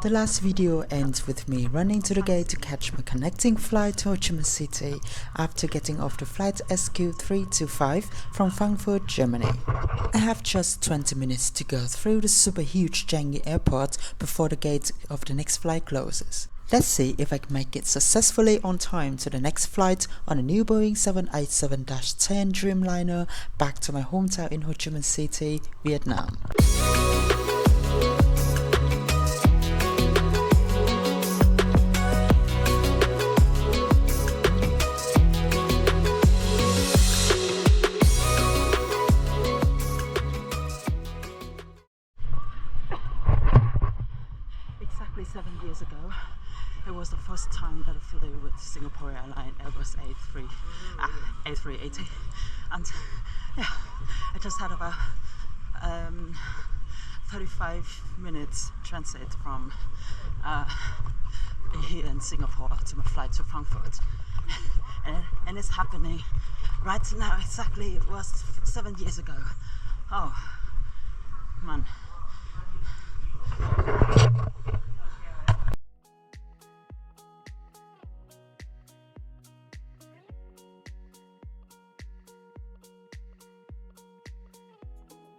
The last video ends with me running to the gate to catch my connecting flight to Ho Chi Minh City after getting off the flight SQ325 from Frankfurt, Germany. I have just 20 minutes to go through the super huge Changi Airport before the gate of the next flight closes. Let's see if I can make it successfully on time to the next flight on a new Boeing 787-10 Dreamliner back to my hometown in Ho Chi Minh City, Vietnam. Exactly 7 years ago, it was the first time that I flew with Singapore Airlines Airbus A380, and yeah, I just had about 35 minutes transit from here in Singapore to my flight to Frankfurt, and it's happening right now. Exactly, it was 7 years ago. Oh man.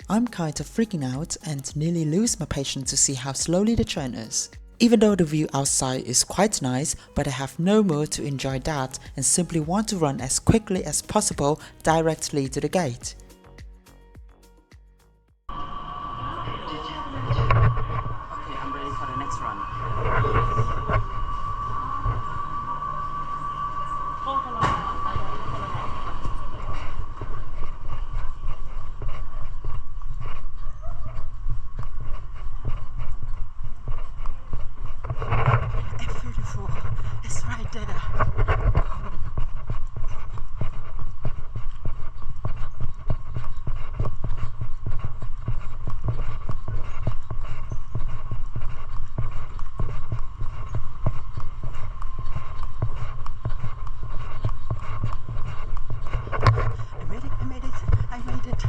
I'm kind of freaking out and nearly lose my patience to see how slowly the train is. Even though the view outside is quite nice, but I have no mood to enjoy that and simply want to run as quickly as possible directly to the gate. Okay, I'm ready for the next run. It's right there. I made it.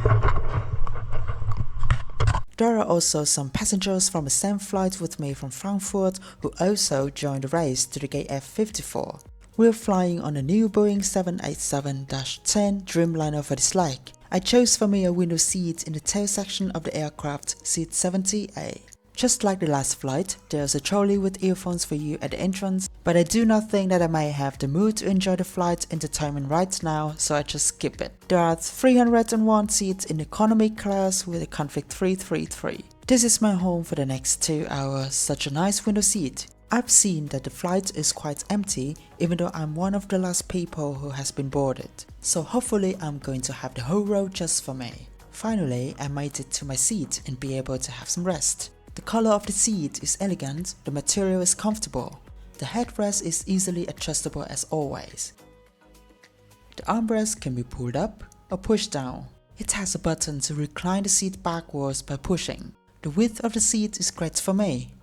There are also some passengers from the same flight with me from Frankfurt who also joined the race to the gate F54. We're flying on a new Boeing 787-10 Dreamliner for this leg. I chose for me a window seat in the tail section of the aircraft, seat 70A. Just like the last flight, there's a trolley with earphones for you at the entrance, but I do not think that I may have the mood to enjoy the flight entertainment right now, so I just skip it. There are 301 seats in economy class with a config 333. This is my home for the next 2 hours, such a nice window seat. I've seen that the flight is quite empty, even though I'm one of the last people who has been boarded. So hopefully I'm going to have the whole row just for me. Finally, I made it to my seat and be able to have some rest. The color of the seat is elegant, the material is comfortable. The headrest is easily adjustable as always. The armrest can be pulled up or pushed down. It has a button to recline the seat backwards by pushing. The width of the seat is great for me.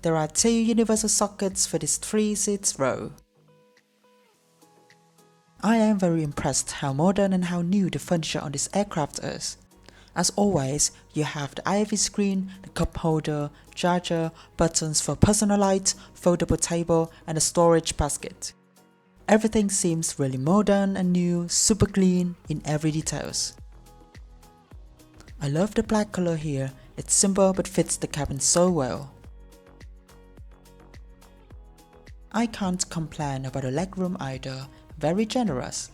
There are 2 universal sockets for this 3-seat row. I am very impressed how modern and how new the furniture on this aircraft is. As always, you have the IFE screen, the cup holder, charger, buttons for personal light, foldable table, and a storage basket. Everything seems really modern and new, super clean in every details. I love the black color here, it's simple but fits the cabin so well. I can't complain about the legroom either, very generous.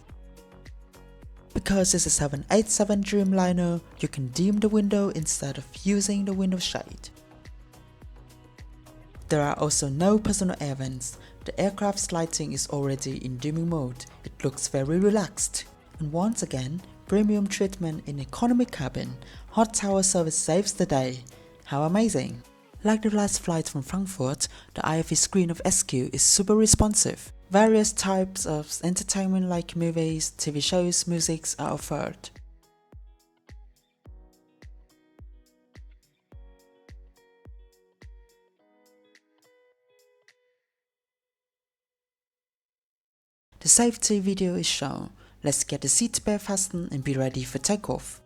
Because it's a 787 Dreamliner, you can dim the window instead of using the window shade. There are also no personal air vents. The aircraft's lighting is already in dimming mode. It looks very relaxed. And once again, premium treatment in economy cabin. Hot tower service saves the day. How amazing! Like the last flight from Frankfurt, the IFE screen of SQ is super responsive. Various types of entertainment like movies, TV shows, music are offered. The safety video is shown. Let's get the seatbelt fastened and be ready for takeoff.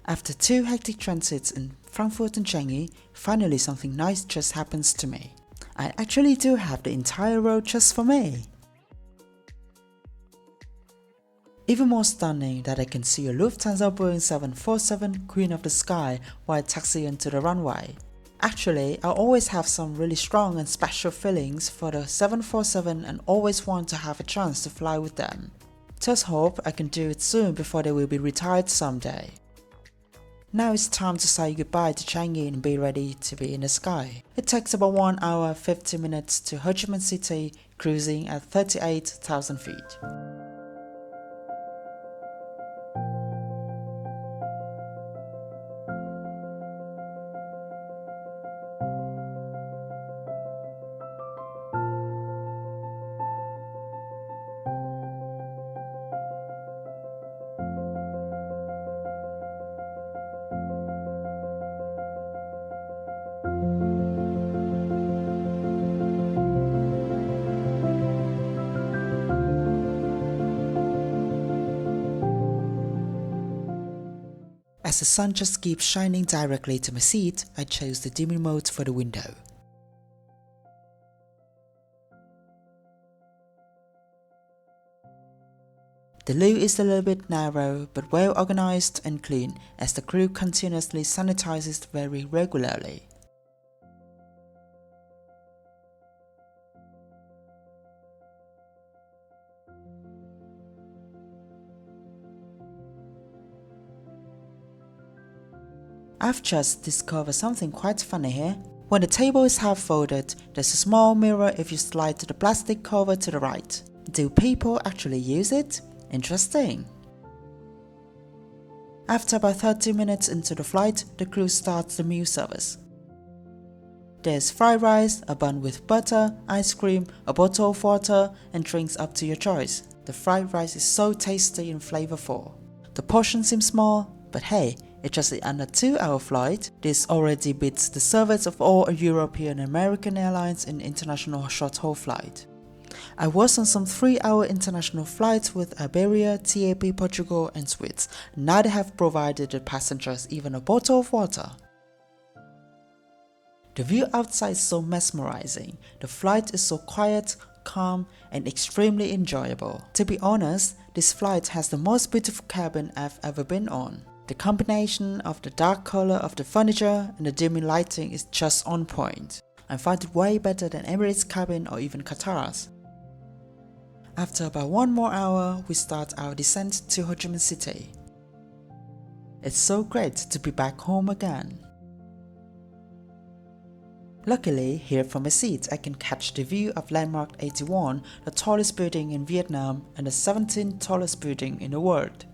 After 2 hectic transits in Frankfurt and Changi, finally something nice just happens to me. I actually do have the entire road just for me. Even more stunning that I can see a Lufthansa Boeing 747 Queen of the Sky while taxiing to the runway. Actually, I always have some really strong and special feelings for the 747 and always want to have a chance to fly with them. Just hope I can do it soon before they will be retired someday. Now it's time to say goodbye to Changi and be ready to be in the sky. It takes about 1 hour 50 minutes to Ho Chi Minh City, cruising at 38,000 feet. As the sun just keeps shining directly to my seat, I chose the dimming mode for the window. The loo is a little bit narrow but well organized and clean as the crew continuously sanitizes very regularly. I've just discovered something quite funny here. When the table is half folded, there's a small mirror if you slide the plastic cover to the right. Do people actually use it? Interesting. After about 30 minutes into the flight, the crew starts the meal service. There's fried rice, a bun with butter, ice cream, a bottle of water, and drinks up to your choice. The fried rice is so tasty and flavorful. The portion seems small, but hey, it's just an under 2-hour flight. This already beats the service of all European and American airlines in international short-haul flight. I was on some 3-hour international flights with Iberia, TAP Portugal and Swiss. Neither have provided the passengers even a bottle of water. The view outside is so mesmerizing. The flight is so quiet, calm and extremely enjoyable. To be honest, this flight has the most beautiful cabin I've ever been on. The combination of the dark color of the furniture and the dimming lighting is just on point. I find it way better than Emirates cabin or even Qatar's. After about 1 more hour, we start our descent to Ho Chi Minh City. It's so great to be back home again. Luckily, here from my seat, I can catch the view of Landmark 81, the tallest building in Vietnam and the 17th tallest building in the world.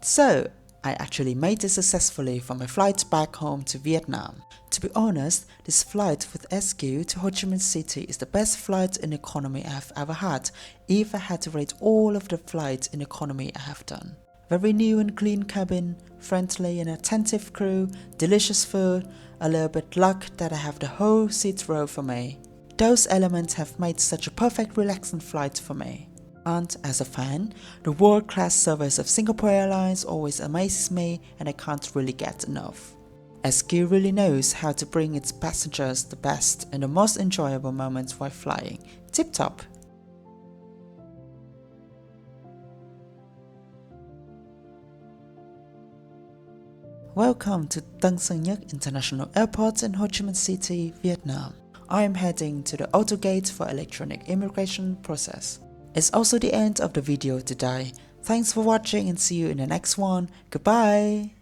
So, I actually made it successfully from my flight back home to Vietnam. To be honest, this flight with SQ to Ho Chi Minh City is the best flight in economy I've ever had, if I had to rate all of the flights in economy I have done. Very new and clean cabin, friendly and attentive crew, delicious food, a little bit luck that I have the whole seat row for me. Those elements have made such a perfect relaxing flight for me. And as a fan, the world-class service of Singapore Airlines always amazes me and I can't really get enough. SQ really knows how to bring its passengers the best and the most enjoyable moments while flying. Tip top! Welcome to Tân Sơn Nhất International Airport in Ho Chi Minh City, Vietnam. I am heading to the auto gate for electronic immigration process. It's also the end of the video today. Thanks for watching and see you in the next one. Goodbye!